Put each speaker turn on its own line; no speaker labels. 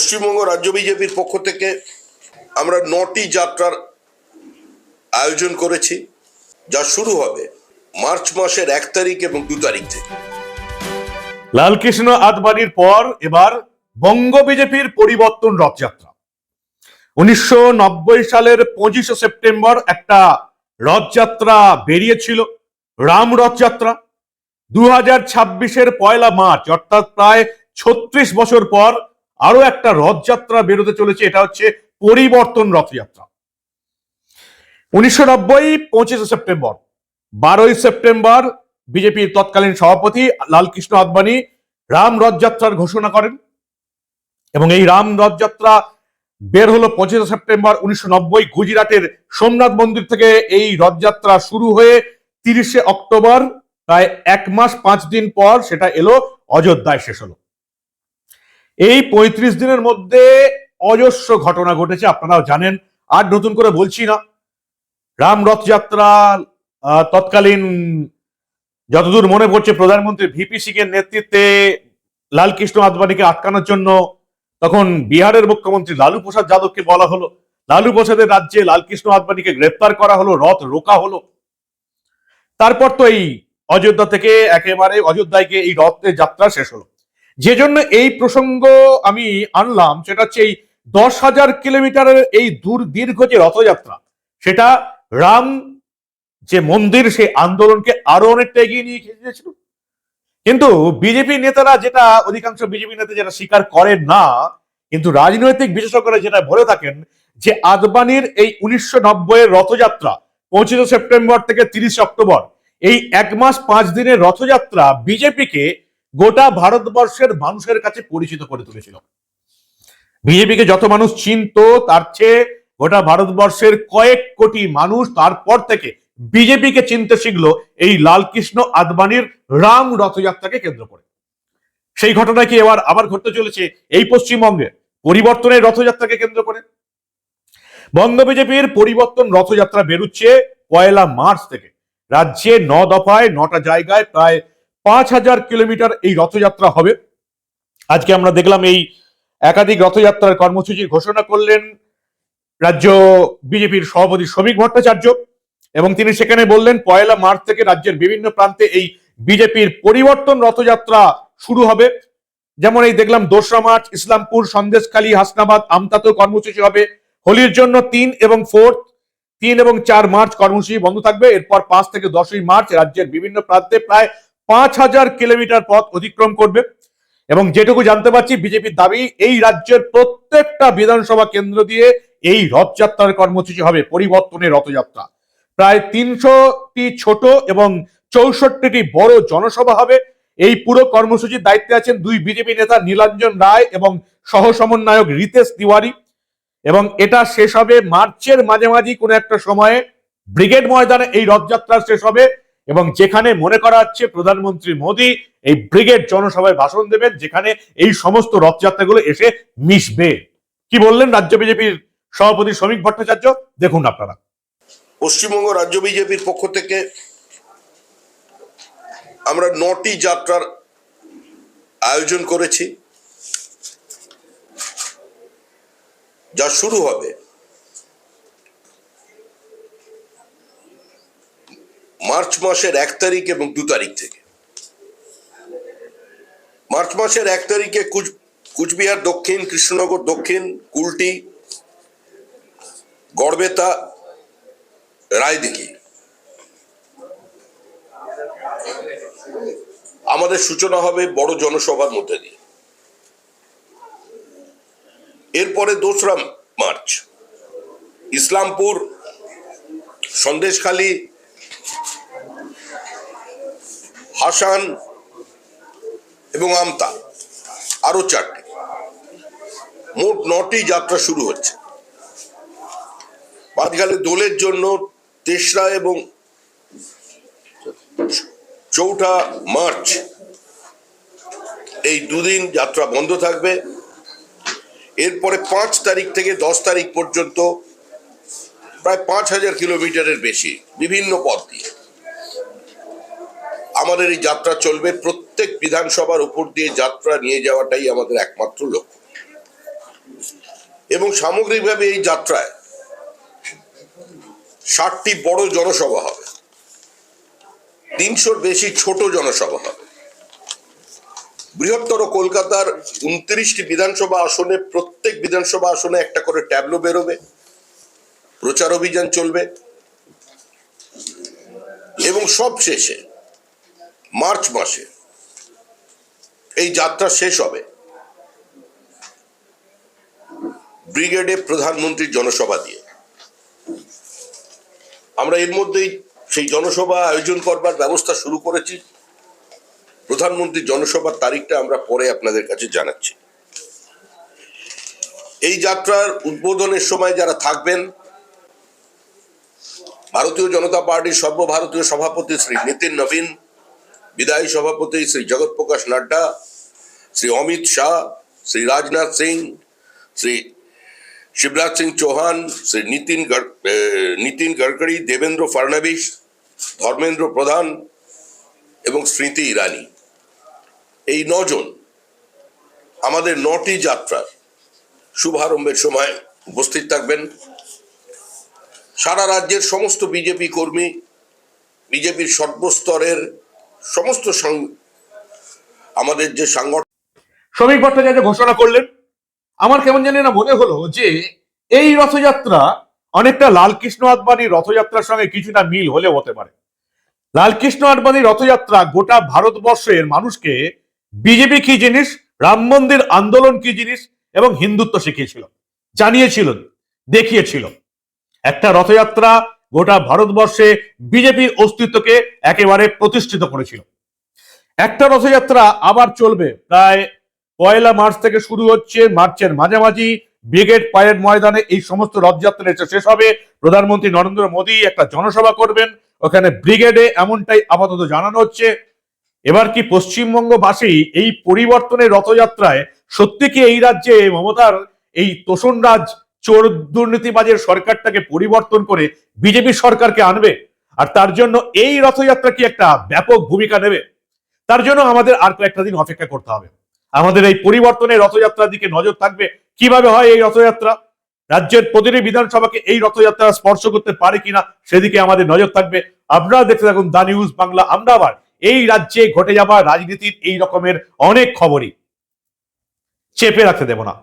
পশ্চিমবঙ্গ রাজ্য বিজেপির পক্ষ থেকে আমরা 9টি যাত্রার আয়োজন করেছি, যা শুরু হবে মার্চ মাসের 1 তারিখ এবং 2 তারিখ থেকে।
লালকৃষ্ণ আদবানির পর এবার বঙ্গ বিজেপির পরিবর্তন রথযাত্রা। 1990 সালের 25শে সেপ্টেম্বর একটা রথযাত্রা বেরিয়েছিল, রাম রথযাত্রা। 2026-এর 1 মার্চ অর্থাৎ প্রায় 36 বছর পর আরো একটা রথযাত্রা বেরোতে চলেছে, এটা হচ্ছে পরিবর্তন রথযাত্রা। 1990 25শে সেপ্টেম্বর, 12ই সেপ্টেম্বর বিজেপির তৎকালীন সভাপতি লালকৃষ্ণ আদবানি রাম রথযাত্রার ঘোষণা করেন এবং এই রাম রথযাত্রা বের হলো 25শে সেপ্টেম্বর 1990 গুজরাটের সোমনাথ মন্দির থেকে। এই রথযাত্রা শুরু হয়ে 30শে অক্টোবর, প্রায় 1 মাস 5 দিন পর সেটা এলো অযোধ্যায়, শেষ হলো। এই 35 দিনের মধ্যে অজস্র ঘটনা ঘটেছে, আপনারাও জানেন, আর নতুন করে বলছি না। রাম রথযাত্রা তৎকালীন যতদূর মনে পড়ছে প্রধানমন্ত্রী ভিপি সিং এর নেতৃত্বে লালকৃষ্ণ আদবানিকে আটকানোর জন্য তখন বিহারের মুখ্যমন্ত্রী লালু প্রসাদ যাদবকে বলা হলো, লালু প্রসাদের রাজ্যে লালকৃষ্ণ আদবানিকে গ্রেপ্তার করা হলো, রথ রোকা হলো। তারপর তো এই অযোধ্যা থেকে একেবারে অযোধ্যায় গিয়ে এই রথের যাত্রা শেষ হলো। যে জন্য এই প্রসঙ্গ আমি আনলাম সেটা হচ্ছে এই 10,000 কিলোমিটারের এই দীর্ঘ যে রথযাত্রা, সেটা রাম যে মন্দির সেই আন্দোলনকে আরো অনেকটা এগিয়ে নিয়ে গিয়েছিল। কিন্তু বিজেপি নেতারা, যেটা অধিকাংশ বিজেপি নেতা যেটা স্বীকার করেন না, কিন্তু রাজনৈতিক বিশেষজ্ঞরা যেটা বলে থাকেন, যে আদবানির এই 1990-এর রথযাত্রা 25শে সেপ্টেম্বর থেকে 30শে অক্টোবর, এই 1 মাস 5 দিনের রথযাত্রা বিজেপিকে গোটা ভারতবর্ষের মানুষের কাছে পরিচিত করে তুলেছিল। বিজেপিকে যত মানুষ চিনত, তার চেয়ে গোটা ভারতবর্ষের কয়েক কোটি মানুষ তারপর থেকে বিজেপিকে চিনতে শিখলো এই লালকৃষ্ণ আদবানির রাম রথযাত্রাকে কেন্দ্র করে। সেই ঘটনা কি এবার আবার ঘটতে চলেছে এই পশ্চিমবঙ্গে পরিবর্তনের রথযাত্রাকে কেন্দ্র করে। বঙ্গ বিজেপির পরিবর্তন রথযাত্রা বেরুচ্ছে 1 মার্চ থেকে। রাজ্যে 9 দফায় 9টা জায়গায় প্রায় 5,000 কিলোমিটার এই রথযাত্রা হবে। আজকে আমরা দেখলাম এই একাধিক রথযাত্রার কর্মসূচি ঘোষণা করলেন রাজ্য বিজেপির সভাপতি শ্রমিক ভট্টাচার্য, এবং তিনি সেখানে বললেন 1 মার্চ থেকে রাজ্যের বিভিন্ন প্রান্তে এই বিজেপির পরিবর্তন রথযাত্রা শুরু হবে। যেমন এই দেখলাম 2রা মার্চ ইসলামপুর, সন্দেশখালী, হাসনাবাদ, আমতাতেও কর্মসূচি হবে। হোলির জন্য 3 এবং 4 মার্চ কর্মসূচি বন্ধ থাকবে। এরপর 5 থেকে 10ই মার্চ রাজ্যের বিভিন্ন প্রান্তে প্রায় 5,000 কিলোমিটার পথ অতিক্রম করবে। এবং যেটুকু জানতে পারছি, বিজেপির দাবি এই রাজ্যের প্রত্যেকটা বিধানসভা কেন্দ্র দিয়ে এই রথযাত্রার কর্মসূচি হবে, পরিবর্তনের রথযাত্রা। প্রায় 300টি ছোট এবং 64টি বড় জনসভা হবে। এই পুরো কর্মসূচির দায়িত্বে আছেন 2 বিজেপি নেতা নীলাঞ্জন রায় এবং সহ সমন্বয়ক রিতেশ তিওয়ারি। এবং এটা শেষ হবে মার্চের মাঝামাঝি কোনো একটা সময়ে ব্রিগেড ময়দানে এই রথযাত্রা শেষ হবে, এবং যেখানে মনে করা হচ্ছে প্রধানমন্ত্রী মোদী এই ব্রিগেড জনসভায় ভাষণ দেবেন, যেখানে এই সমস্ত রথযাত্রাগুলো এসে মিশবে। কি বললেন রাজ্য বিজেপির সভাপতি শ্রমিক ভট্টাচার্য, দেখুন আপনারা।
পশ্চিমবঙ্গ রাজ্য বিজেপির পক্ষ থেকে আমরা 9টি যাত্রার আয়োজন করেছি, যা শুরু হবে মার্চ মাসের 1 তারিখ এবং 2 তারিখ থেকে। মার্চ মাসের 1 তারিখে কুচবিহার দক্ষিণ, কৃষ্ণনগর দক্ষিণ, কুলটি, গড়বেতা, রায়দিঘি আমাদের সূচনা হবে বড় জনসভার মধ্যে দিয়ে। এরপরে 2রা মার্চ ইসলামপুর, সন্দেশখালী, হাসান এবং আমতা, আরো 4টি, মোট 9টি যাত্রা শুরু হচ্ছে। মাঝখানে দোলের জন্য 3রা এবং 4ঠা মার্চ এই 2 দিন যাত্রা বন্ধ থাকবে। এরপরে 5 তারিখ থেকে 10 তারিখ পর্যন্ত প্রায় 5,000 কিলোমিটারের বেশি বিভিন্ন পথ দিয়ে আমাদের এই যাত্রা চলবে। প্রত্যেক বিধানসভার উপর দিয়ে যাত্রা নিয়ে যাওয়াটাই আমাদের একমাত্র লক্ষ্য। এবং সামগ্রিকভাবে এই যাত্রায় 60টি বড় জনসভা হবে, 300-র বেশি ছোট জনসভা হবে। বৃহত্তর কলকাতার 29টি বিধানসভা আসনে প্রত্যেক বিধানসভা আসনে একটা করে ট্যাবলো বেরোবে, প্রচার অভিযান চলবে এবং সব শেষে মার্চ মাসে এই যাত্রা শেষ হবে ব্রিগেডে প্রধানমন্ত্রীর জনসভা দিয়ে। আমরা এর মধ্যেই সেই জনসভা আয়োজন করবার ব্যবস্থা শুরু করেছি। প্রধানমন্ত্রীর জনসভার তারিখটা আমরা পরে আপনাদের কাছে জানাচ্ছি। এই যাত্রার উদ্বোধনের সময় যারা থাকবেন, ভারতীয় জনতা পার্টির সর্বভারতীয় সভাপতি শ্রী নীতিন নবীন, বিদায়ী সভাপতি শ্রী জগৎ প্রকাশ নাড্ডা, শ্রী অমিত শাহ, শ্রী রাজনাথ সিং, শ্রী শিবরাজ সিং চৌহান, শ্রী নীতিন গডকরি, দেবেন্দ্র ফডনবিস, ধর্মেন্দ্র প্রধান এবং স্মৃতি ইরানি, এই 9 জন আমাদের 9টি যাত্রার শুভারম্ভের সময় উপস্থিত থাকবেন। সারা রাজ্যের সমস্ত বিজেপি কর্মী, বিজেপির সর্বস্তরের সমস্ত আমাদের যে সাংগঠনিক
শ্রমিক ভট্টাচার্য ঘোষণা করলেন। আমার কেমন জানি না মনে হলো যে এই রথযাত্রা অনেকটা লালকৃষ্ণ আদবানির রথযাত্রার সঙ্গে কিছুটা মিল হলেও হতে পারে। লালকৃষ্ণ আদবানির রথযাত্রা গোটা ভারতবর্ষের মানুষকে বিজেপি কি জিনিস, রাম মন্দির আন্দোলন কি জিনিস এবং হিন্দুত্ব শিখিয়েছিল, জানিয়েছিল, দেখিয়েছিল। একটা রথযাত্রা গোটা ভারতবর্ষে বিজেপির অস্তিত্বকে একেবারে প্রতিষ্ঠিত করেছিল। একটা রথযাত্রা আবার চলবে, প্রায় 1 মার্চ থেকে শুরু হচ্ছে, মার্চের মাঝামাঝি ব্রিগেড প্যারেড ময়দানে এই সমস্ত রথযাত্রা এসে শেষ হবে। প্রধানমন্ত্রী নরেন্দ্র মোদী একটা জনসভা করবেন ওখানে ব্রিগেডে, এমনটাই আপাতত জানানো হচ্ছে। এবার কি পশ্চিমবঙ্গবাসী এই পরিবর্তনের রথযাত্রায় সত্যি কি এই রাজ্যে মমতার এই তোষণরাজ চোর দুর্নীতিবাজের সরকারটাকে পরিবর্তন করে বিজেপি সরকারকে আনবে? আর তার জন্য এই রথযাত্রা কি একটা ব্যাপক ভূমিকা নেবে? তার জন্য আমাদের আর কয়েকটা দিন অপেক্ষা করতে হবে। আমাদের এই পরিবর্তনের রথযাত্রার দিকে নজর থাকবে। কিভাবে হয় এই রথযাত্রা, রাজ্যের প্রতিটি বিধানসভাকে এই রথযাত্রা স্পর্শ করতে পারে কিনা সেদিকে আমাদের নজর থাকবে। আপনারা দেখতে থাকুন দা নিউজ বাংলা। আমরা আবার এই রাজ্যে ঘটে যাওয়া রাজনীতির এই রকমের অনেক খবরই চেপে রাখতে দেব না।